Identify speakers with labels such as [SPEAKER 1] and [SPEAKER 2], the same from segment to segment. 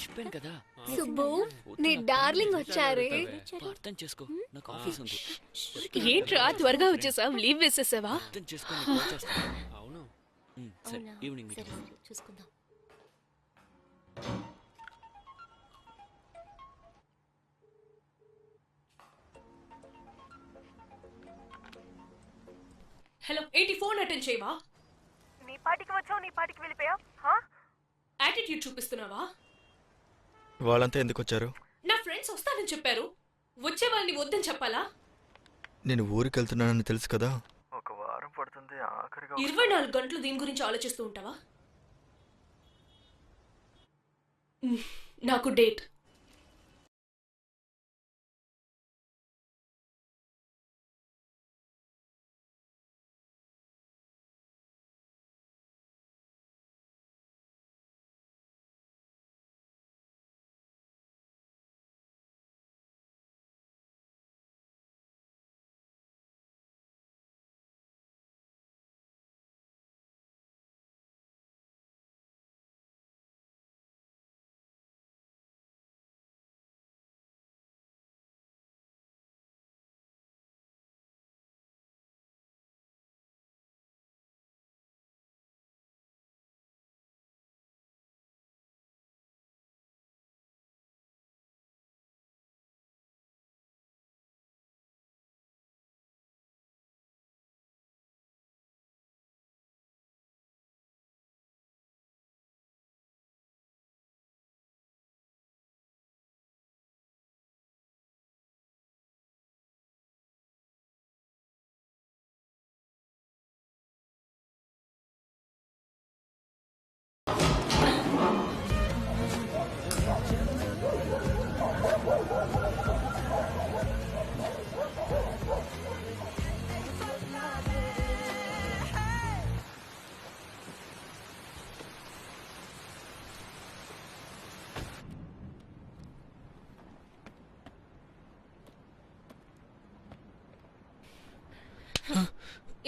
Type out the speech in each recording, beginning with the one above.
[SPEAKER 1] చెప్పాను కదా.
[SPEAKER 2] సుబ్బు నీ డార్లింగ్ వచ్చారే.
[SPEAKER 1] అర్థం చేసుకో, నాకు ఆఫీస్ ఉంది.
[SPEAKER 2] ఏంట్రా త్వరగా వచ్చేసావు, లీవ్ వేసేసావా?
[SPEAKER 1] అర్థం చేసుకో, నేను కాల్ చేస్తాను.
[SPEAKER 3] అవును.
[SPEAKER 1] సరే, ఈవినింగ్
[SPEAKER 4] సరే
[SPEAKER 1] మీటింగ్.
[SPEAKER 4] సరే చూసుకుందాం.
[SPEAKER 2] హలో, ఏంటి ఫోన్ అటెండ్ చేయవా?
[SPEAKER 5] నీ పాటికి వచ్చావు, నీ పాటికి వెళ్ళిపోయావు.
[SPEAKER 2] యాటిట్యూడ్ చూపిస్తున్నావా?
[SPEAKER 6] వాళ్ళంతా ఎందుకు వచ్చారు?
[SPEAKER 2] నా ఫ్రెండ్స్ వస్తానని చెప్పారు, వచ్చే వాళ్ళని వద్దని చెప్పాలా?
[SPEAKER 6] నేను ఊరికి వెళ్తున్నానని తెలుసు కదా.
[SPEAKER 5] ఒక వారం పడుతుంది, ఆఖరిగా
[SPEAKER 2] 24 గంటలు దీని గురించి ఆలోచిస్తూ ఉంటావా? నాకు డేట్.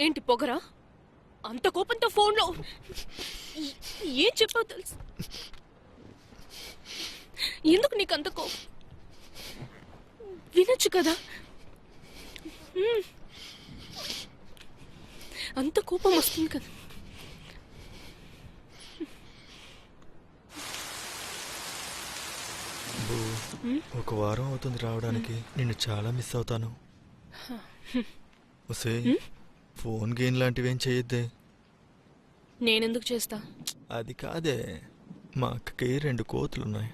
[SPEAKER 2] ఏంటి పొగరా? అంత కోపంతో ఫోన్లో ఏం చెప్పావు తెలుసు? ఎందుకు నీకు అంత కోపం? వినొచ్చు కదా. అంత కోపం వస్తుంది కదా.
[SPEAKER 6] ఒక వారం అవుతుంది రావడానికి. నిన్ను చాలా మిస్ అవుతాను. ఒసే, ఫోన్ గేమ్ లాంటివేం చేయొద్దే.
[SPEAKER 2] నేనెందుకు చేస్తా?
[SPEAKER 6] అది కాదే, మా అక్కకి 2 కోతులున్నాయి.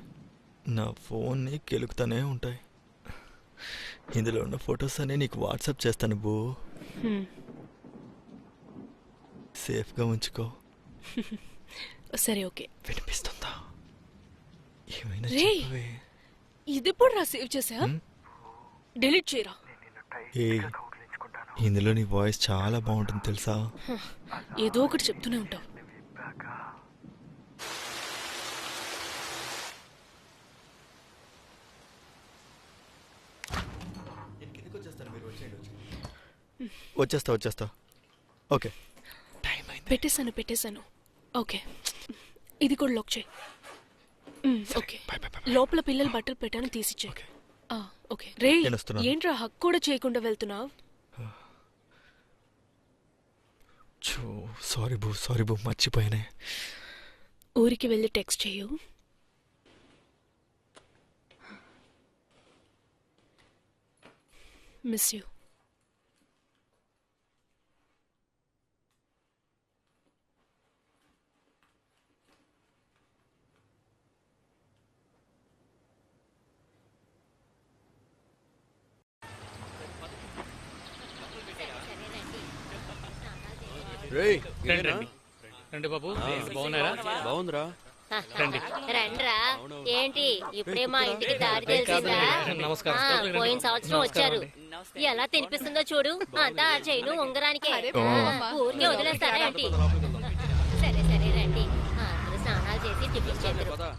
[SPEAKER 6] నా ఫోన్ని కెలుకుతానే ఉంటాయి. ఇందులో ఉన్న ఫొటోస్ అనే నీకు వాట్సాప్ చేస్తాను బో. సేఫ్గా ఉంచుకో.
[SPEAKER 2] సరే, ఓకే.
[SPEAKER 6] వినిపిస్తుందా? ఏమైనా
[SPEAKER 2] రే,
[SPEAKER 6] చెప్పవే.
[SPEAKER 2] ఇది ఎప్పుడు రా సేవ్ చేసా? డిలీట్ చేయరా.
[SPEAKER 6] ఏ, ఇందులో నీ వాయిస్ చాలా బాగుంటుంది తెలుసా?
[SPEAKER 2] ఏదో ఒకటి చెప్తూనే ఉంటావు.
[SPEAKER 6] వచ్చేస్తా. ఓకే,
[SPEAKER 2] పెట్టేశాను. ఓకే, ఇది కూడా లాక్ చేయి. ఓకే, లోపల పిల్లలు బట్టలు పెట్టాను, తీసిచ్చే. ఓకే. రే, ఏంట్రా హక్ కూడా చేయకుండా వెళ్తున్నావు?
[SPEAKER 6] సారీ బూ, మర్చిపోయానే.
[SPEAKER 2] ఊరికి వెళ్ళి టెక్స్ట్ చేయు. Miss you.
[SPEAKER 3] రండి బాబు, బాగున్నారా?
[SPEAKER 1] బాగుందిరా.
[SPEAKER 4] రండ్రా. ఏంటి ఇప్పుడే మా ఇంటికి దారి తెలిసిందా?
[SPEAKER 3] నమస్కారం.
[SPEAKER 4] పోయిన సంవత్సరం వచ్చారు. ఎలా తినిపిస్తుందో చూడు. అంతా ఆ చైను ఉంగరానికే. ఊరికే వదిలేస్తారా ఏంటి? సరే రండి. అందరూ స్నానాలు చేసి టిఫిన్ చేద్దరు.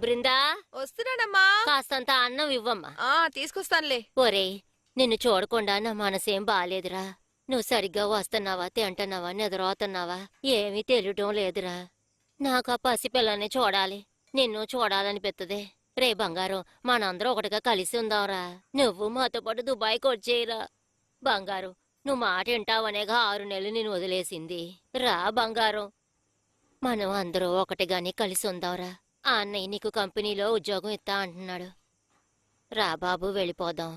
[SPEAKER 4] బృందా,
[SPEAKER 5] వస్తున్నానమ్మా.
[SPEAKER 4] కాస్తంత అన్నం ఇవ్వమ్మా.
[SPEAKER 5] తీసుకొస్తానులే.
[SPEAKER 4] ఒరే, నిన్ను చూడకుండా నా మనసేం బాలేదురా. నువ్వు సరిగ్గా వస్తున్నావా, తింటున్నావా, నిద్రపోతున్నావా ఏమీ తెలియటం లేదురా. నాకు ఆ పసిపిల్లని చూడాలి. నిన్ను చూడాలనిపిస్తుంది. రే బంగారం, మనందరం ఒకటిగా కలిసి ఉందాంరా. నువ్వు మాతో పాటు దుబాయ్కి వచ్చేయరా. బంగారం, నువ్వు మాట వింటావనేగా 6 నెలలు నేను వదిలేసింది. రా బంగారం, మనం అందరూ ఒకటిగానే కలిసి ఉందాంరా. ఆ అన్నయ్య నీకు కంపెనీలో ఉద్యోగం ఇస్తా అంటున్నాడు. రా బాబు, వెళ్ళిపోదాం.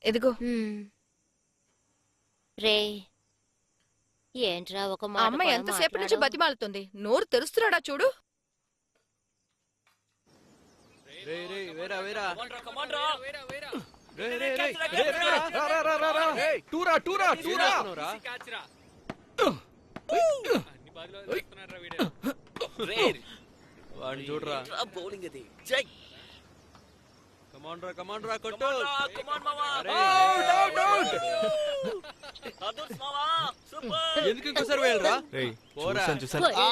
[SPEAKER 5] ఇదిగో
[SPEAKER 4] రే, ఏంట్రా ఒక
[SPEAKER 5] ఆ
[SPEAKER 4] మాట
[SPEAKER 5] అమ్మాయి
[SPEAKER 4] కూడా
[SPEAKER 5] ఎంతసేపు నుంచి
[SPEAKER 4] మాట్లాడవు?
[SPEAKER 5] బతిమాలుతుంది. నోరు తెరుస్తున్నాడా చూడు.
[SPEAKER 1] వాడిని చూడరా బౌలింగ్ అది. జై కమాండ్ రా కొట్టు. ఎందుకు ఇంకోసారి వెళ్ళరా?
[SPEAKER 6] రేయ్,
[SPEAKER 1] పోరా.
[SPEAKER 6] చూసాను
[SPEAKER 4] ఒరే,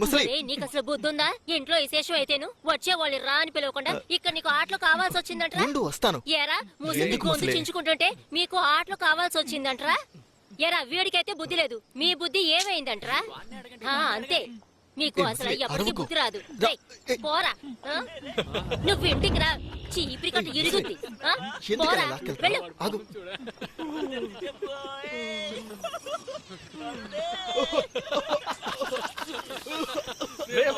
[SPEAKER 6] ముసలి
[SPEAKER 4] ఒరే, నీకు అసలు బుద్ధుందా? ఇంట్లో విశేషం అయితేను వచ్చేవాళ్ళు రా అని పిలవకుండా ఇక్కడ నీకు ఆటలు కావాల్సి వచ్చిందంట్రా.
[SPEAKER 6] ఉండు వస్తాను.
[SPEAKER 4] ఏరా ముసలి
[SPEAKER 6] ఎందుకు
[SPEAKER 4] గొంతు
[SPEAKER 6] ముసలి?
[SPEAKER 4] చించుకుంటుంటే మీకు ఆటలు కావాల్సి వచ్చిందంట్రా. ఎరా వీడికైతే బుద్ధి లేదు, మీ బుద్ధి ఏమైందంట్రా? అంతే, నీకు అసలు ఎప్పటికీ
[SPEAKER 6] అరవకు.
[SPEAKER 4] బుద్ధి రాదు.
[SPEAKER 6] రా.
[SPEAKER 4] రేయ్, పోరా. నువ్వు ఇంటికి రా, చీపిరి కట్టు ఇరుగుద్ది.
[SPEAKER 6] ఎందుకు
[SPEAKER 4] పోరా,
[SPEAKER 6] అలా లాక్కెళ్తావు?
[SPEAKER 4] వెళ్ళు.
[SPEAKER 6] ఆగు.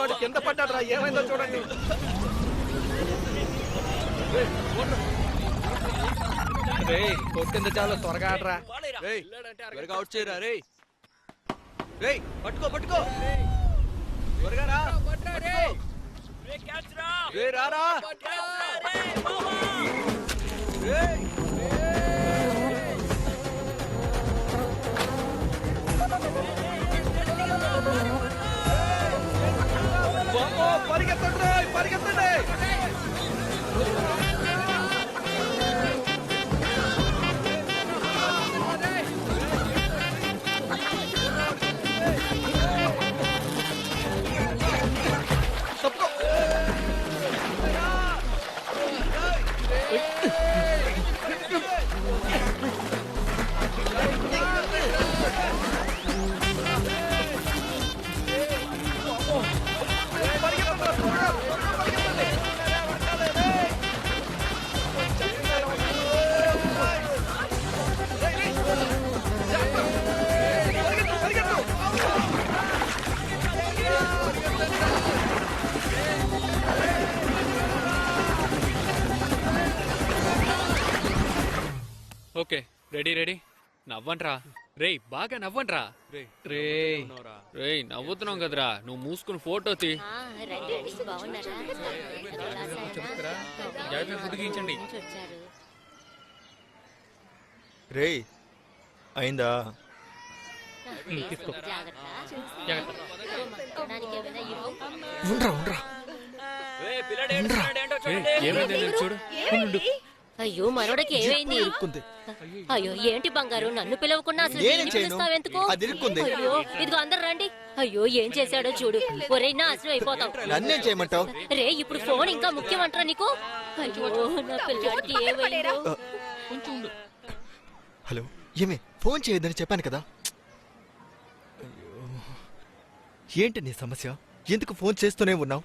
[SPEAKER 3] వాడు కింద పడ్డాడు రా, ఏమైందో చూడండి. కొట్టింది చాలు, త్వరగా ఆడరా.
[SPEAKER 1] రేయ్, త్వరగా అవుట్ చేయరా. రేయ్ పట్టుకో త్వరగా రా. రేయ్ రారా. రేయ్
[SPEAKER 3] పరిగెత్తండి. Okay, ready. నవ్వంట్రా. రేయ్, బాగా నవ్వంట్రా. రేయ్ నవ్వుతున్నాం కదరా, నువ్వు మూసుకుని ఫోటో తీ.
[SPEAKER 4] రండి, బాగున్నారా?
[SPEAKER 3] ఫుడ్ గీయించండి.
[SPEAKER 4] వచ్చారు.
[SPEAKER 6] రేయ్, అయిందా?
[SPEAKER 3] తీసుకో.
[SPEAKER 4] జాగ్రత్త.
[SPEAKER 3] జాగ్రత్త.
[SPEAKER 4] ఏమైనా ఇవ్వు.
[SPEAKER 6] ఉండ్రా.
[SPEAKER 3] ఏమైంది చూడు.
[SPEAKER 4] అయ్యో, మనోడికి ఏమైంది?
[SPEAKER 6] ఇరుక్కుంది.
[SPEAKER 4] అయ్యో, ఏంటి బంగారు, నన్ను పిలవకుండా అసలు
[SPEAKER 6] నేనేం
[SPEAKER 4] దీన్ని
[SPEAKER 6] చేయను?
[SPEAKER 4] పిలుస్తావెందుకు?
[SPEAKER 6] అది ఇరుక్కుంది.
[SPEAKER 4] అయ్యో, ఇదిగో అందరు రండి. అయ్యో, ఏం చేశాడో చూడు. ఒరేయ్, నాశనం అయిపోతావు.
[SPEAKER 6] నన్నేం చేయమంటావు?
[SPEAKER 4] రే, ఇప్పుడు ఫోన్ ఇంకా ముఖ్యమంటారా నీకు? అయ్యో, నా పిల్లాడికి ఏమైందో.
[SPEAKER 6] హలో, ఏమే ఫోన్ చేయొద్దని చెప్పాను కదా. అయ్యో, ఏంటి నీ సమస్య? ఎందుకు ఫోన్ చేస్తూనే ఉన్నావు?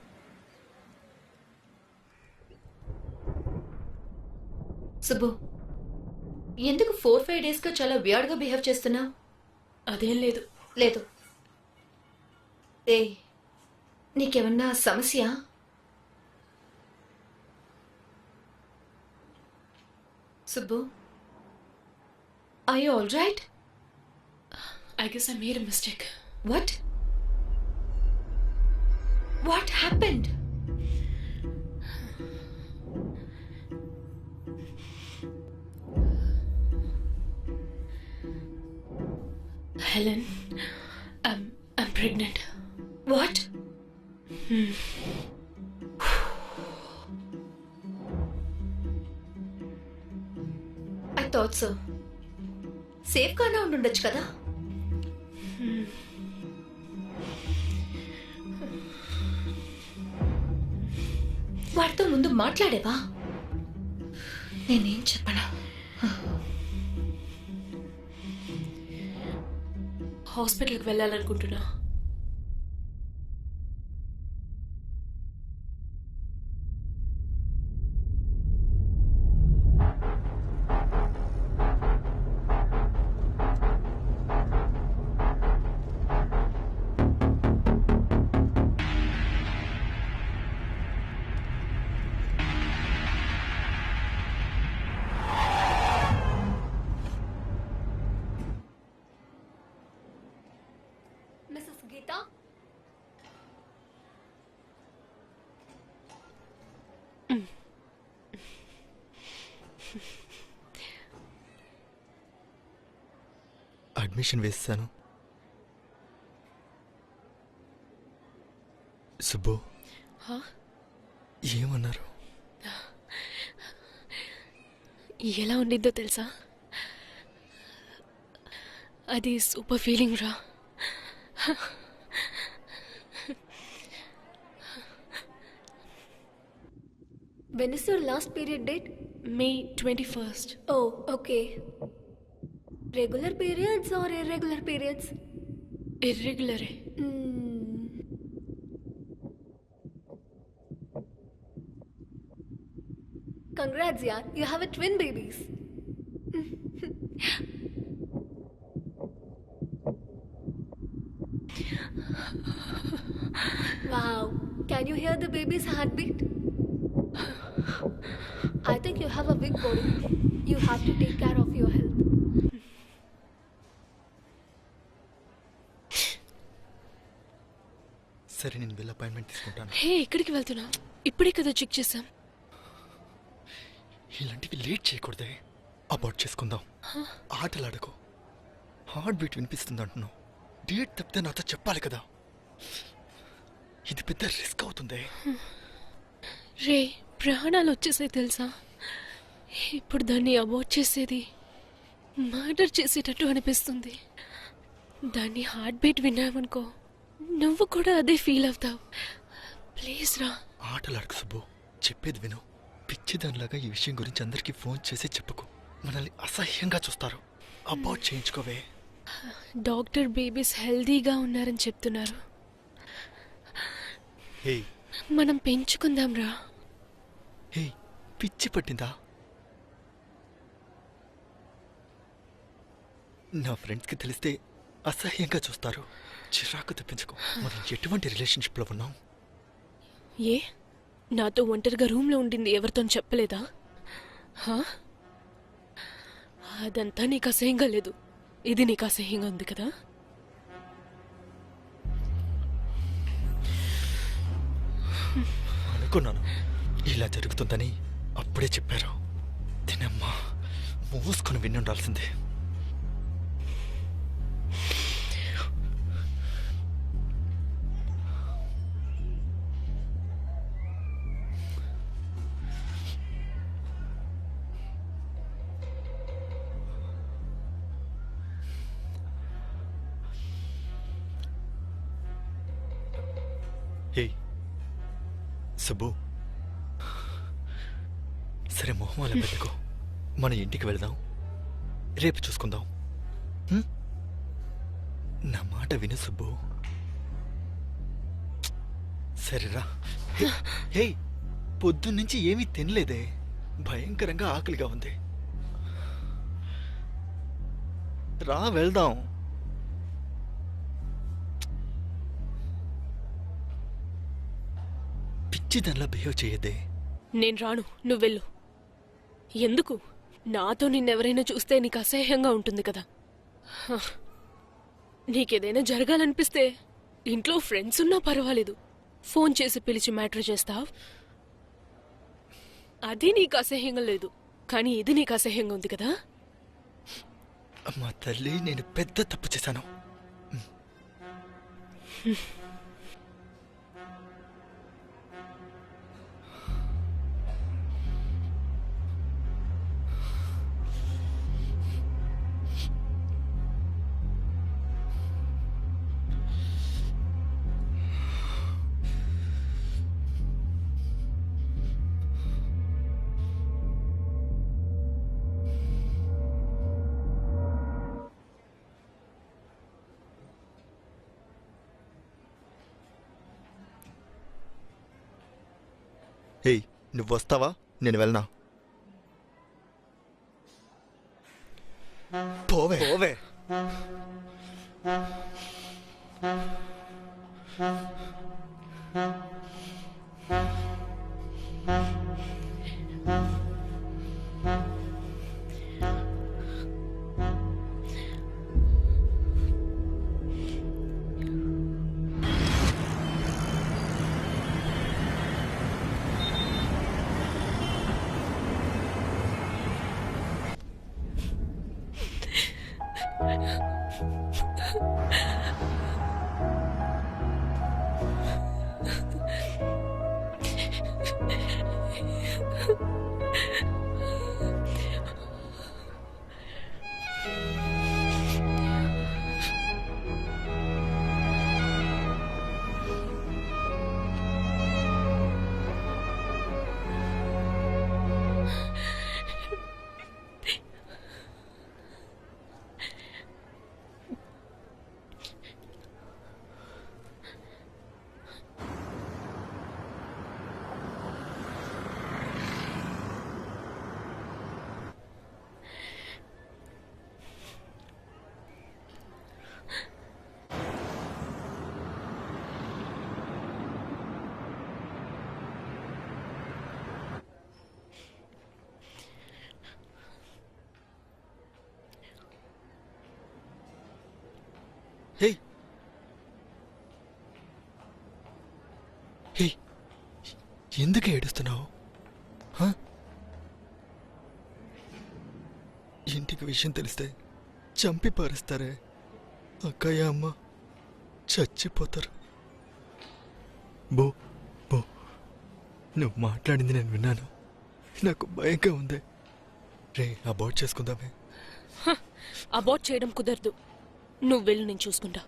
[SPEAKER 7] సుబ్బు, ఎందుకు 4-5 డేస్గా చాలా వియర్డ్గా బిహేవ్ చేస్తున్నావు?
[SPEAKER 2] అదేం లేదు.
[SPEAKER 7] లేదు. ఏ, నీకేమన్నా సమస్య? Subbu, are you all right?
[SPEAKER 2] I guess I made a mistake.
[SPEAKER 7] What? What happened?
[SPEAKER 2] Helen, I'm pregnant.
[SPEAKER 7] What? I thought so. Safe గానే ఉండుండొచ్చు కదా. వాడితో ముందు మాట్లాడేవా? నేనేం చెప్పనా?
[SPEAKER 2] హాస్పిటల్కి వెళ్ళాలనుకుంటున్నా.
[SPEAKER 7] సీత
[SPEAKER 6] అడ్మిషన్ వేస్తాను. సుబ్బు
[SPEAKER 2] హా?
[SPEAKER 6] ఏమన్నారు?
[SPEAKER 2] ఎలా ఉండిద్దో తెలుసా? అది సూపర్ ఫీలింగ్ రా.
[SPEAKER 8] When is your last period date?
[SPEAKER 2] May 21st.
[SPEAKER 8] Oh, okay. Regular periods or irregular periods?
[SPEAKER 2] Irregular.
[SPEAKER 8] Congrats, yaar. You have a twin babies. Wow. Can you hear the baby's heartbeat? I think you have a big body. You have to take care of your health.
[SPEAKER 6] సరే, నేను వెళ్ళి appointment తీసుకుంటాను.
[SPEAKER 2] హే, ఎక్కడికి వెళ్తున్నావు? ఇప్పుడే కదా check చేసాం.
[SPEAKER 6] ఇలాంటివి లేట్ చేయకూడదే. అబార్ట్ చేసుకుందాం. ఆటలాడకు. హార్ట్ బీట్ వినిపిస్తుంది అంటున్నావు. డేట్ తప్పితే నాతో చెప్పాలి కదా. ఇది పెద్ద రిస్క్ అవుతుంది.
[SPEAKER 2] రే, ప్రాణాలు వచ్చేసాయి తెలుసా? ఇప్పుడు దాన్ని అబార్ట్ చేసేది మర్డర్ చేసేటట్టు అనిపిస్తుంది. దాన్ని హార్ట్ బీట్ విన్నావనుకో, నువ్వు కూడా అదే ఫీల్ అవుతావు. ప్లీజ్ రా.
[SPEAKER 6] ఆటలాడకు సుబ్బు, చెప్పేది విను. పిచ్చిదానిలాగా ఈ విషయం గురించి అందరికీ ఫోన్ చేసి చెప్పుకో. మనల్ని అసహ్యంగా చూస్తారు. అబార్ట్ చేయించుకోవే.
[SPEAKER 2] డాక్టర్ బేబీస్ హెల్దీగా ఉన్నారని చెప్తున్నారు.
[SPEAKER 6] హే
[SPEAKER 2] మనం పెంచుకుందాం రా.
[SPEAKER 6] హే, పిచ్చి పట్టిందా? నా ఫ్రెండ్స్కి తెలిస్తే అసహ్యంగా చూస్తారు. చిరాకు తెప్పించుకో. మనం ఎటువంటి రిలేషన్షిప్లో ఉన్నాం?
[SPEAKER 2] ఏ, నాతో ఒంటరిగా రూమ్లో ఉండింది ఎవరితో చెప్పలేదా? హా? అదంతా నీకు అసహ్యంగా లేదు. ఇది నీకు అసహ్యంగా ఉంది కదా?
[SPEAKER 6] అనుకున్నాను ఇలా జరుగుతుందని. అప్పుడే చెప్పారు. తినమ్మా, మూసుకొని విన్నుండాల్సిందే. హే సుబ్బు, సరే మొహమాల పెట్టుకో. మన ఇంటికి వెళదాం. రేపు చూసుకుందాం. హ్మ్? నా మాట విను సుబ్బు. సరేరా. హే, పొద్దున్నుంచి ఏమీ తినలేదే. భయంకరంగా ఆకలిగా ఉంది. రా, వెళ్దాం. పిచ్చిదానిలా బిహేవ్ చేయదే.
[SPEAKER 2] నేను రాను, నువ్వు వెళ్ళు. ఎందుకు? నాతో నిన్నెవరైనా చూస్తే నీకు అసహ్యంగా ఉంటుంది కదా. హ. నీకేదైనా జరగాలనిపిస్తే ఇంట్లో ఫ్రెండ్స్ ఉన్నా పర్వాలేదు, ఫోన్ చేసి పిలిచి మ్యాటర్ చేస్తావు. అది నీకు అసహ్యంగా లేదు, కానీ ఇది నీకు అసహ్యంగా ఉంది కదా.
[SPEAKER 6] అమ్మా తల్లి, నేను పెద్ద తప్పు చేశాను. హే, నువ్వు వస్తావా? నేను వెళ్ళనా? పోవే పోవే. హే హే ఎందుకు ఏడుస్తున్నావు? హ? ఇంటికి విషయం తెలిస్తే చంపి పారేస్తారే. అక్కయ్య అమ్మ చచ్చిపోతారు. బో బో నువ్వు మాట్లాడింది నేను విన్నాను. నాకు భయంగా ఉంది. రే అబౌట్ చేసుకుందామే.
[SPEAKER 2] అబార్ట్ చేయడం కుదరదు. నువ్వు వెళ్ళు, నేను చూసుకుంటా.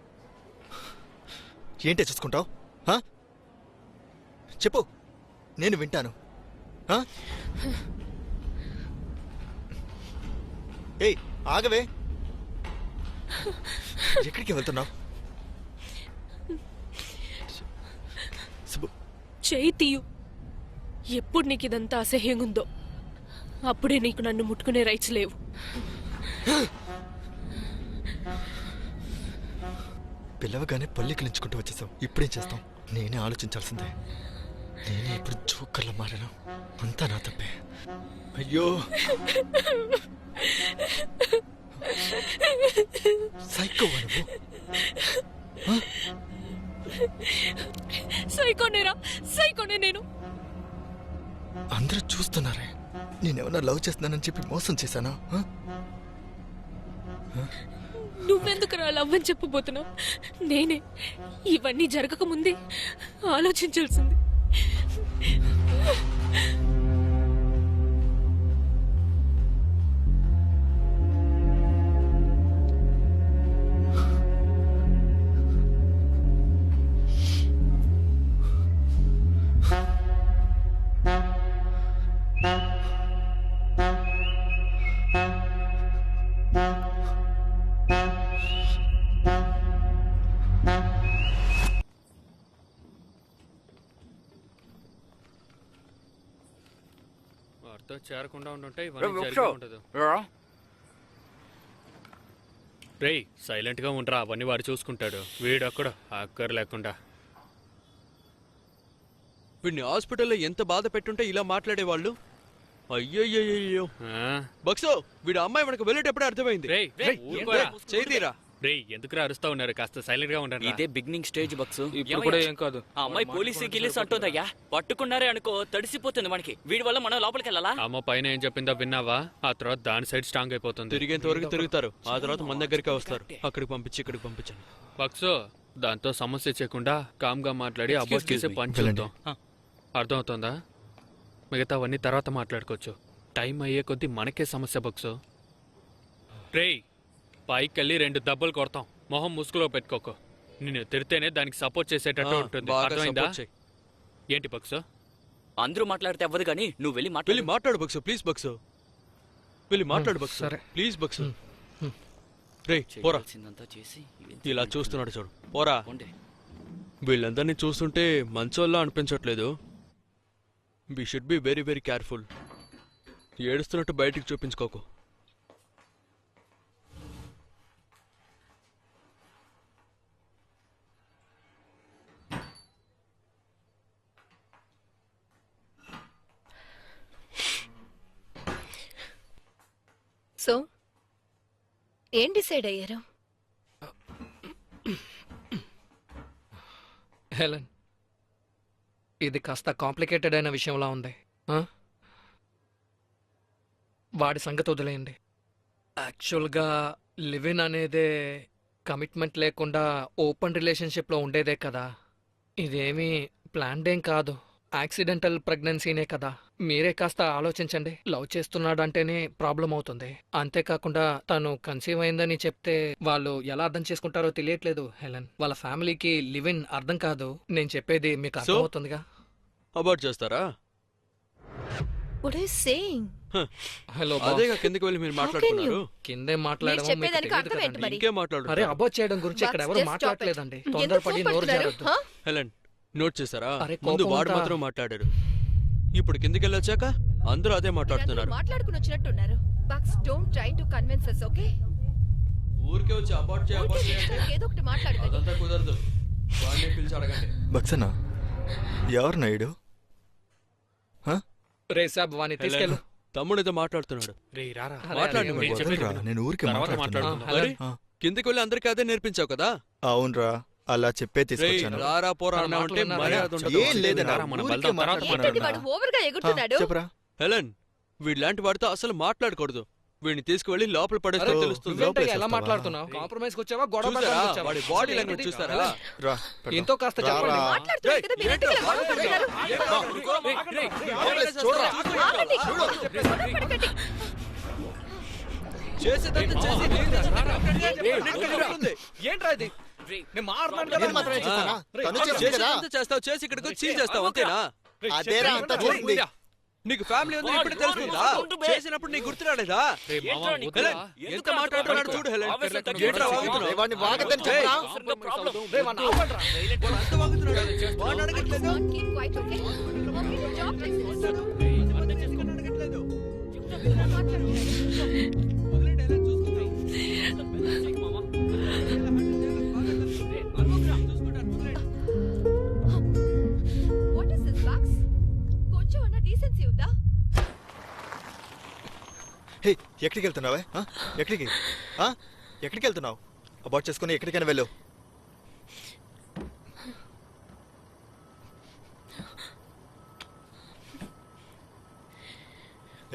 [SPEAKER 6] ఏంటే చూసుకుంటావు? చెప్పు, నేను వింటాను. ఏయ్ ఆగవే, ఎక్కడికి వెళ్తున్నావు?
[SPEAKER 2] చేయి తీయు. ఎప్పుడు నీకు ఇదంతా అసహ్యంగా ఉందో అప్పుడే నీకు నన్ను ముట్టుకునే రైట్స్ లేవు.
[SPEAKER 6] పిల్లవగానే పల్లెకిలించుకుంటూ వచ్చేసావు. ఇప్పుడేం చేస్తాం? నేనే ఆలోచించాల్సిందే. నేనే ఇప్పుడు జోకర్లో మారాను. అంతా నా తప్పే. అయ్యో సైకోవా నువ్వు?
[SPEAKER 2] సైకోనేరా? సైకోనే నేను.
[SPEAKER 6] అందరూ చూస్తున్నారే. నేనేమన్నా లవ్ చేస్తున్నానని చెప్పి మోసం చేశానా?
[SPEAKER 2] నువ్వెందుకురా లవ్ అని చెప్పబోతున్నావు? నేనే ఇవన్నీ జరగక ముందే ఆలోచించాల్సింది.
[SPEAKER 3] వారితో చేరకుండా ఉండుంటే ఇవన్నీ జరిగి ఉండదు. రేయ్ సైలెంట్ గా ఉండరా, అవన్నీ వాడు చూసుకుంటాడు. వీడొక్కడు అక్కర్ లేకుండా.
[SPEAKER 1] వీడిని హాస్పిటల్లో ఎంత బాధ పెట్టుంటే ఇలా మాట్లాడేవాళ్ళు. అయ్యయ్యో బక్సో, వీడు అమ్మాయి మనకు వెళ్ళేటప్పుడే అర్థమైంది.
[SPEAKER 3] రేయ్ ఊరుకోరా.
[SPEAKER 1] చేతిరా.
[SPEAKER 3] రేయ్ ఎందుకు అరుస్తా ఉన్నారు? కాస్త సైలెంట్ గా ఉండండి.
[SPEAKER 9] ఇదే బిగినింగ్ స్టేజ్ బక్స్.
[SPEAKER 10] ఇప్పుడు కూడా ఏం కాదు.
[SPEAKER 9] ఆ అమ్మాయి పోలీసు గిల్లీస్ అంటుందయ్యా. పట్టుకున్నారే అనుకో తడిసిపోతుంది మనకి. వీడి వల్ల మనం లోపలికి వెళ్ళాలా?
[SPEAKER 3] అమ్మ పైన ఏం చెప్పిందో విన్నావా? ఆ తర్వాత దాని సైడ్ స్ట్రాంగ్ అయిపోతుంది.
[SPEAKER 1] తిరిగేంత వరకు తిరుగుతారు, ఆ తర్వాత మన దగ్గరికి వస్తారు. అక్కడికి పంపించి ఇక్కడికి పంపించాను.
[SPEAKER 3] బక్సో దాంతో సమస్య చేయకుండా కామ్ గా మాట్లాడి అబౌట్ చేసే పంచుతాం. అర్థమవుతుందా? మిగతావన్నీ తర్వాత మాట్లాడుకోవచ్చు. టైం అయ్యే కొద్దీ మనకే సమస్య బక్సో. రేయ్ పైకెళ్ళి 2 దెబ్బలు కొడతాం. మొహం ముసుగులో పెట్టుకోకు. నిన్ను తిడితేనే దానికి సపోర్ట్ చేసేటట్టు ఉంటుంది. అర్థమైందా? ఏంటి బక్సో?
[SPEAKER 9] అందరూ మాట్లాడితే అవ్వదు కానీ నువ్వు వెళ్ళి
[SPEAKER 1] వెళ్ళి మాట్లాడు బక్సో. ప్లీజ్ బక్సో, వెళ్ళి మాట్లాడు బక్సో.
[SPEAKER 10] సరే.
[SPEAKER 1] ప్లీజ్ బక్సో. రే పోరా.
[SPEAKER 9] చేసి
[SPEAKER 1] ఇలా చూస్తున్నాడు చూడు, పోరా.
[SPEAKER 9] పోండి.
[SPEAKER 1] వీళ్ళందరినీ చూస్తుంటే మంచోళ్ళ అనిపించట్లేదు. We should be very very careful. ఏడుస్తున్నట్టు బయటికి చూపించుకోకు.
[SPEAKER 5] సో ఏం డిసైడ్ అయ్యారు?
[SPEAKER 10] హెలెన్, ఇది కాస్త కాంప్లికేటెడ్ అయిన విషయంలా ఉంది. వాడి సంగతి వదిలేయండి. యాక్చువల్గా లివ్ ఇన్ అనేదే కమిట్మెంట్ లేకుండా ఓపెన్ రిలేషన్షిప్లో ఉండేదే కదా. ఇదేమీ ప్లాన్డ్ ఏం కాదు, యాక్సిడెంటల్ ప్రెగ్నెన్సీనే కదా. మీరే కాస్త ఆలోచించండి. లవ్ చేస్తున్నాడు అంటేనే ప్రాబ్లం అవుతుంది. అంతేకాకుండా తను కన్సీవ్ అయిందని చెప్తే వాళ్ళు ఎలా అర్థం చేసుకుంటారో తెలియట్లేదు హెలెన్. వాళ్ళ ఫ్యామిలీకి లివ్ ఇన్ అర్థం కాదు. నేను చెప్పేది మీకు అర్థమవుతుందిగా.
[SPEAKER 1] అబార్ట్ చేస్తారా?
[SPEAKER 5] What are you saying?
[SPEAKER 10] Hello
[SPEAKER 1] అదేగా కిందకి వెళ్ళి మీరు మాట్లాడుతున్నారు.
[SPEAKER 10] కిందే మాట్లాడడం
[SPEAKER 5] మీరు చెప్పేదానికి అర్థం ఏంటి మరి?
[SPEAKER 1] ఇంకే మాట్లాడు.
[SPEAKER 10] అరే అబౌట్ చేయడం గురించి ఇక్కడ ఎవరు
[SPEAKER 5] Just stop it.
[SPEAKER 10] మాట్లాడలేదండి.
[SPEAKER 5] ఎందుకు
[SPEAKER 10] తొందరపడి నోరు
[SPEAKER 5] కోపడుతున్నారు?
[SPEAKER 10] జారద్దు.
[SPEAKER 5] Huh?
[SPEAKER 1] హెలెన్ నోట్ చేశారా?
[SPEAKER 10] అరే,
[SPEAKER 1] ముందు
[SPEAKER 10] కోపం
[SPEAKER 1] వాడు
[SPEAKER 10] అంతా-
[SPEAKER 1] మాత్రం మాట్లాడారు. ఇప్పుడు కిందకి వెళ్ళొచ్చాక అందరూ అదే మాట్లాడుతున్నారు.
[SPEAKER 5] మాట్లాడుకుని వచ్చినట్టున్నారు. Bucks don't try to convince us, okay?
[SPEAKER 1] ఊరికే వచ్చి అబార్ట్ చేయాలంటే
[SPEAKER 5] ఏదో ఒకటి మాట్లాడు.
[SPEAKER 1] అదంతా కుదరదు. వాడిని పిలిచి అడగండి.
[SPEAKER 6] బక్సనా ఎవరు నాయుడు?
[SPEAKER 10] రే సాబ్ వాణ్ణి తీసుకెళ్ళు.
[SPEAKER 1] తమ్ముడితో మాట్లాడుతున్నాడు.
[SPEAKER 3] రే రారా.
[SPEAKER 10] అరే,
[SPEAKER 1] మాట్లాడండి
[SPEAKER 10] అరే,
[SPEAKER 1] మరి.
[SPEAKER 10] నేను చెప్పేది
[SPEAKER 6] వదలరా, నేను ఊరికే
[SPEAKER 3] తర్వాత
[SPEAKER 6] మాట్లాడుతున్నా.
[SPEAKER 3] మాట్లాడుకుందాం.
[SPEAKER 1] మరి
[SPEAKER 6] ఆ.
[SPEAKER 1] కిందకి వెళ్ళి అందరికీ అదే నేర్పించావు కదా.
[SPEAKER 6] అవునరా, అలా చెప్పే
[SPEAKER 1] రేయ్,
[SPEAKER 6] తీసుకొచ్చాను.
[SPEAKER 1] రారా పోరా
[SPEAKER 10] మన
[SPEAKER 1] అన్నా అంటే
[SPEAKER 10] మాటలు
[SPEAKER 1] మర్యాద
[SPEAKER 10] విన్నారా?
[SPEAKER 1] ఉండదు.
[SPEAKER 6] ఏం లేదన్నా,
[SPEAKER 3] రారా, మన
[SPEAKER 6] ఊరికే
[SPEAKER 3] బలదాం తర్వాత
[SPEAKER 6] మాట్లాడుతున్నాను.
[SPEAKER 5] ఏంటండి వాడు ఓవర్ గా ఎగురుతున్నాడు?
[SPEAKER 6] చెప్పరా.
[SPEAKER 1] హెలెన్ వీళ్ళలాంటి వాడితో అసలు మాట్లాడకూడదు. వీడిని తీసుకువెళ్ళి లోపల పడేస్తే
[SPEAKER 10] అరే,
[SPEAKER 1] తెలుస్తుంది.
[SPEAKER 10] నువ్వేంటయ్యా ఎలా
[SPEAKER 6] వస్తావా?
[SPEAKER 10] మాట్లాడుతున్నావు? కాంప్రమైజ్ వచ్చావా? గొడవ
[SPEAKER 1] చూసారా?
[SPEAKER 10] పడడానికి వచ్చావా?
[SPEAKER 1] వాడి బాడీ లాంగ్వేజ్ చూసారా?
[SPEAKER 6] రా, పెడదాం.
[SPEAKER 10] ఎంతో కాస్త
[SPEAKER 6] రా,
[SPEAKER 10] చెప్పండి.
[SPEAKER 6] రా.
[SPEAKER 5] మాట్లాడుతున్నారు కదా, మీరు ఎందుకు ఇలా గొడవ పడుతున్నారు?
[SPEAKER 1] చూడరా.
[SPEAKER 5] ఆగండి. గొడవ పడకండి.
[SPEAKER 1] చేసేదంతా చేసి
[SPEAKER 10] ఏంట్రా ఇది? నేను మాట్లాడను కదా.
[SPEAKER 6] నేను మాత్రమే చేస్తానా? తను చేస్తుంది కదా.
[SPEAKER 1] చేసేదంతా చేస్తావు, చేసి ఇక్కడికి వచ్చి చీల్ చేస్తావు అంతేనా?
[SPEAKER 6] అదేరా అంతా చూసింది.
[SPEAKER 1] నీకు ఫ్యామిలీ ఉంది ఇప్పుడే తెలుస్తుందా? చేసినప్పుడు నీకు గుర్తురాలేదా?
[SPEAKER 3] రే మామ,
[SPEAKER 9] ఏంట్రా నీకు?
[SPEAKER 3] వద్దురా.
[SPEAKER 1] హెలెన్, ఎంత మాట్లాడుతున్నాడు చూడు హెలెన్.
[SPEAKER 9] ఆవేశం
[SPEAKER 1] ఏంట్రా
[SPEAKER 9] తగ్గించు.
[SPEAKER 1] వాగుతున్నావు?
[SPEAKER 6] వాడిని వాగదని చెప్పరా?
[SPEAKER 10] రే, వాణ్ణి ఆపండ్రా.
[SPEAKER 1] వాడు అంత వాగుతున్నాడు. వాడిని అడగట్లేదు.
[SPEAKER 5] Don't keep quiet, okay? Okay, to job places.
[SPEAKER 1] వాడిని అడగట్లేదు. వదిలేండి, హెలెన్ చూసుకుందాం.
[SPEAKER 5] What is this, Bugs? కొంచెం అన్న డీసెన్సీ ఉందా?
[SPEAKER 6] హే, ఎక్కడికి వెళ్తున్నావే? ఎక్కడికి ఎక్కడికి వెళ్తున్నావు? అబార్ట్ చేసుకుని ఎక్కడికైనా వెళ్ళు.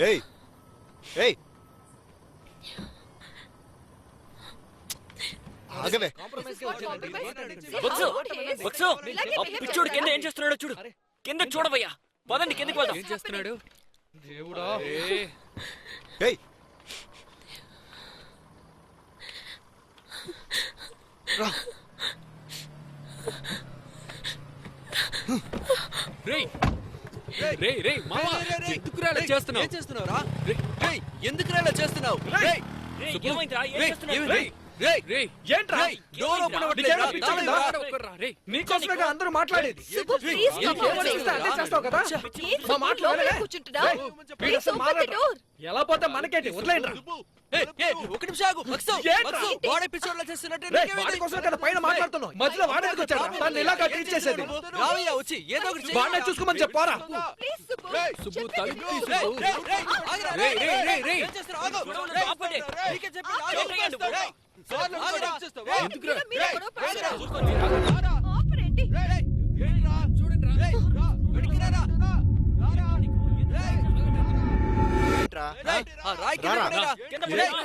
[SPEAKER 6] ఏయ్ ఏయ్ ఆగవే.
[SPEAKER 9] Bhagsu,
[SPEAKER 5] What is?
[SPEAKER 9] బక్సు,
[SPEAKER 5] ఇలాగే
[SPEAKER 9] ఆ
[SPEAKER 5] behave
[SPEAKER 9] పిచ్చోడు కింద
[SPEAKER 5] చేస్తారా?
[SPEAKER 9] ఏం చేస్తున్నాడో చూడు. కింద చూడవయ్యా. పదండి కిందకి వెళ్దాం.
[SPEAKER 3] ఏం చేస్తున్నాడు?
[SPEAKER 10] దేవుడా.
[SPEAKER 6] ఏయ్ రా.
[SPEAKER 3] రేయ్ రేయ్ రేయ్ మామ, ఎందుకురా ఇలా చేస్తున్నావు?
[SPEAKER 1] ఏం చేస్తున్నావురా? రేయ్, ఎందుకురా ఇలా చేస్తున్నావు? రేయ్,
[SPEAKER 9] రేయ్, ఏమైందిరా? ఏం
[SPEAKER 1] రేయ్,
[SPEAKER 9] చేస్తున్నావు?
[SPEAKER 1] ఏమైంది? రేయ్,
[SPEAKER 3] రేయ్
[SPEAKER 10] ఏంట్రా?
[SPEAKER 1] రేయ్, డోర్ ఓపెన్ అవ్వట్లేదురా?
[SPEAKER 10] నీకేమైనా పిచ్చి
[SPEAKER 1] తాళం
[SPEAKER 10] ఉందా?
[SPEAKER 1] వేయరా?
[SPEAKER 3] ఒక్కర్రా, రేయ్.
[SPEAKER 10] నీకోసమేగా అందరూ మాట్లాడేది.
[SPEAKER 5] సుబ్బు, please
[SPEAKER 1] ఏం
[SPEAKER 5] stop
[SPEAKER 10] ఏమని
[SPEAKER 5] saying
[SPEAKER 10] ఇస్తే అదే
[SPEAKER 5] that.
[SPEAKER 10] చేస్తావు కదా?
[SPEAKER 5] ఏంటి
[SPEAKER 10] మా
[SPEAKER 5] సుబ్బు,
[SPEAKER 10] మాటలు
[SPEAKER 5] లోపలే
[SPEAKER 10] వినలే?
[SPEAKER 5] కూర్చుంటున్నా?
[SPEAKER 10] రేయ్, వీడు
[SPEAKER 5] Please
[SPEAKER 10] అసలు
[SPEAKER 5] open the
[SPEAKER 10] మారడు.
[SPEAKER 5] door.
[SPEAKER 10] ఎలా పోతే మనకేంటి? వదిలేయండిరా.
[SPEAKER 1] ఏయ్, ఏయ్, ఒక నిమిషం ఆగు. బక్సు,
[SPEAKER 10] ఏంట్రా?
[SPEAKER 1] బక్సు, వాడే పిచ్చోడ్లా చేస్తున్నట్టే
[SPEAKER 10] రేయ్,
[SPEAKER 1] నీకేమైంది?
[SPEAKER 10] వాడి కోసమే కదా పైన మాట్లాడుతున్నావు. మధ్యలో వాడేందుకు వచ్చాడు? దాన్ని ఇలాగా ట్రీట్ చేసేది.
[SPEAKER 1] రావయ్యా వచ్చి ఏదో ఒకటి చెయ్యి.
[SPEAKER 10] వాడినే చూసుకోమని చెప్పారా?
[SPEAKER 5] Please, సుబ్బు.
[SPEAKER 3] సుబ్బు,
[SPEAKER 5] చెప్పేది
[SPEAKER 3] తలుపు
[SPEAKER 5] విను.
[SPEAKER 3] తీసు.
[SPEAKER 1] రేయ్, రేయ్, రేయ్, ఆగురా,
[SPEAKER 3] రేయ్, రేయ్, రేయ్, రేయ్.
[SPEAKER 1] ఏం చేస్తున్నావు? ఆగు.
[SPEAKER 9] గొడవలు
[SPEAKER 1] రేయ్,
[SPEAKER 9] ఆపండి.
[SPEAKER 1] నీకే చెప్పి ఆగు.
[SPEAKER 9] ఏంటయ్యా నువ్వు?
[SPEAKER 1] రేయ్, సార్లు ఆగురా. చేస్తావా?
[SPEAKER 5] ఎందుకురా? మీరే గొడవ పడుతురా?
[SPEAKER 1] రారా.
[SPEAKER 5] ఆపరేంటి?
[SPEAKER 1] రేయ్, ఏంట్రా? చూడండిరా. రేయ్, రా, వెనక్కి రారా. రారా. రేయ్,
[SPEAKER 6] ఏంట్రా?
[SPEAKER 1] రేయ్, ఆ రాయి కింద
[SPEAKER 6] రారా.
[SPEAKER 1] పడేరా.
[SPEAKER 9] కింద
[SPEAKER 1] రేయ్,
[SPEAKER 9] పడేరా.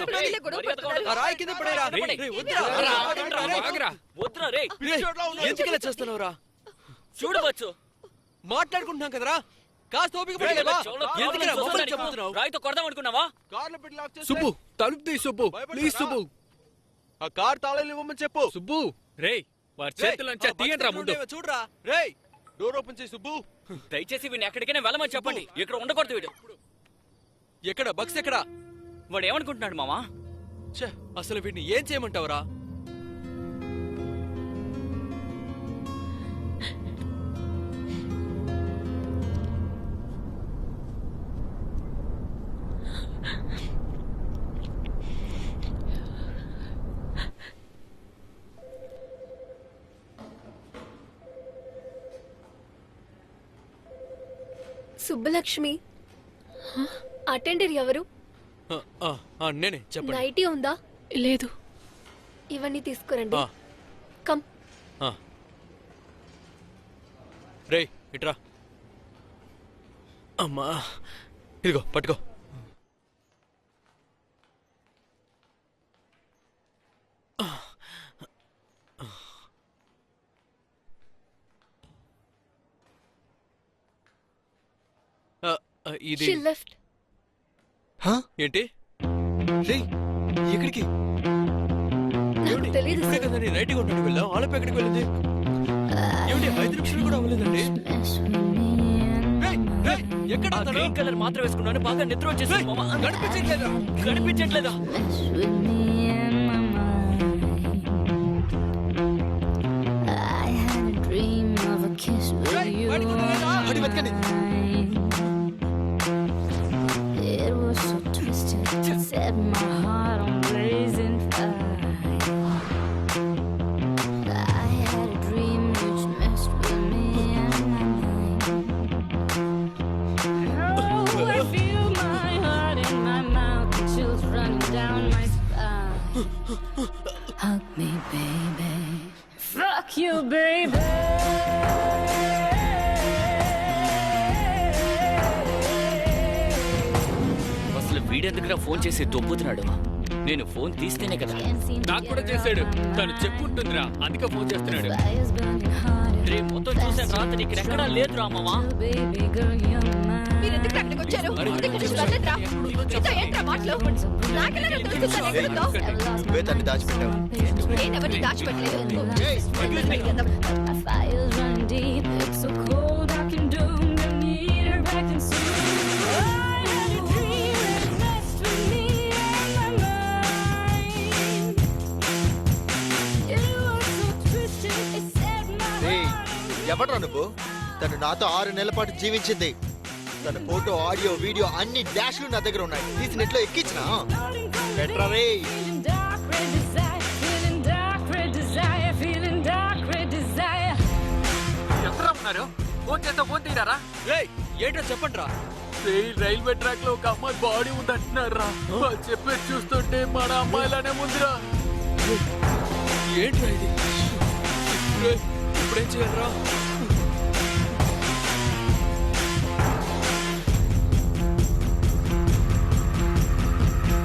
[SPEAKER 5] మీరు వీళ్ళే గొడవ పడుతున్నారు.
[SPEAKER 1] ఆ రాయి కింద పడేరా.
[SPEAKER 9] రేయ్,
[SPEAKER 1] రేయ్, వద్దురా.
[SPEAKER 9] రేయ్,
[SPEAKER 1] ఆగండిరా, రేయ్.
[SPEAKER 3] ఆగరా.
[SPEAKER 9] వద్దురా రేయ్.
[SPEAKER 1] రేయ్, ఎందుకు ఇలా చేస్తున్నావురా?
[SPEAKER 9] చూడవచ్చు.
[SPEAKER 1] మాట్లాడుకుంటున్నాం కదరా, కాస్త ఓపిక పడలేవా? ఎందుకురా మమ్మల్ని
[SPEAKER 9] నీకు
[SPEAKER 1] చెప్తున్నావు?
[SPEAKER 9] రాయితో కొడదాం అనుకున్నావా?
[SPEAKER 1] కార్లో పెట్టి లాక్ చేస్తే
[SPEAKER 3] సుబ్బు, తలుపు తీ సుబ్బు, ప్లీజ్ సుబ్బు.
[SPEAKER 1] ఆ కార్ తాళాలు ఇవ్వమని చెప్పు.
[SPEAKER 3] సుబ్బు, రేయ్ వాడి
[SPEAKER 1] రేయ్,
[SPEAKER 3] చేతుల్లోంచి
[SPEAKER 1] ఆ
[SPEAKER 3] తీయండిరా
[SPEAKER 1] బక్స్
[SPEAKER 3] ముందు.
[SPEAKER 1] ఎక్కడ ఉందేమో చూడురా. రేయ్, డోర్ ఓపెన్ చేయి సుబ్బు.
[SPEAKER 9] దయచేసి వీడిని ఎక్కడికైనా వెళ్ళమని చెప్పండి. ఇక్కడ ఉండకూడదు వీడు.
[SPEAKER 1] ఎక్కడ బక్స్ ఎక్కడ?
[SPEAKER 9] వాడు ఏమనుకుంటున్నాడు మామా?
[SPEAKER 1] ఛే, అసలు వీడిని ఏం చేయమంటావురా?
[SPEAKER 8] సుబ్బలక్ష్మి అటెండర్ ఎవరు?
[SPEAKER 1] నేనే, చెప్పండి.
[SPEAKER 8] నైటీ ఉందా?
[SPEAKER 2] లేదు.
[SPEAKER 8] ఇవన్నీ తీసుకురండి.
[SPEAKER 1] ఆ,
[SPEAKER 8] కమ్.
[SPEAKER 1] ఆ. రేయ్, ఇట్రా. అమ్మా, ఇదిగో పట్టుకో.
[SPEAKER 3] ఇది
[SPEAKER 2] షీ లెఫ్ట్.
[SPEAKER 6] హా?
[SPEAKER 1] ఏంటి
[SPEAKER 6] రేయ్ ఎక్కడికి?
[SPEAKER 2] నాకు తెలియదు
[SPEAKER 1] ఇప్పుడే కదా నేను రైట్గా ఉంటాను వెళ్ళాం ఆలపి ఎక్కడికి వెళ్ళింది ఏమిటి 5 నిమిషాలు కూడా అవ్వలేదండి రేయ్, రేయ్, ఎక్కడ అతను?
[SPEAKER 9] గ్రీన్ కలర్ మాత్రం వేసుకున్నాను బాగా నిద్ర వచ్చేసి
[SPEAKER 1] రేయ్, కనిపించట్లేదా?
[SPEAKER 9] కనిపించట్లేదా
[SPEAKER 1] రేయ్, బయటికి రారా?
[SPEAKER 6] వాడి వెతకండి.
[SPEAKER 4] Hug me, baby. Fuck you, baby.
[SPEAKER 9] అసలు వీడెందుకురా ఫోన్ చేసి దొబ్బుతున్నాడు నేను ఫోన్ తీస్తేనే కదా
[SPEAKER 3] నాకు కూడా చేశాడు. తను చెప్పుంటుందిరా, అందుకే ఫోన్ చేస్తున్నాడు.
[SPEAKER 9] రే మొత్తం చూసాను రాత్రి ఇక్కడ ఎక్కడా లేదు రామా
[SPEAKER 5] మీరు ఎందుకు అక్కడికి వచ్చారు? ఇక్కడ నుంచి వెళ్ళొద్దురా. మీతో ఏంట్రా మాటలు? నాకెలా తెలుసు తను ఎక్కడుందో?
[SPEAKER 6] నువ్వే తన్ని దాచిపెట్టావు.
[SPEAKER 5] నేనెవరిని దాచిపెట్టలేదు.
[SPEAKER 6] రేయ్ ఎవడ్రా నువ్వు? తను నాతో 6 నెలల పాటు జీవించింది. తన ఫోటో ఆడియో వీడియో అన్ని డాష్లు నా దగ్గర ఉన్నాయి. తీసి నెట్లో ఎక్కించిన పెట్రా రే.
[SPEAKER 3] ఎక్కడా ఉన్నారు? ఫోన్ చేస్తే ఫోన్ తీరారా?
[SPEAKER 1] రేయ్, ఏంటో చెప్పండి రా.
[SPEAKER 3] రైల్వే ట్రాక్ లో ఒక అమ్మాయి బాడీ ఉందంటున్నారా? చెప్పేది చూస్తుంటే మన అమ్మాయిలానే ఉందిరా.
[SPEAKER 1] ఏంట్రా ఇది రేయ్, ఇప్పుడేం చేయాలరా?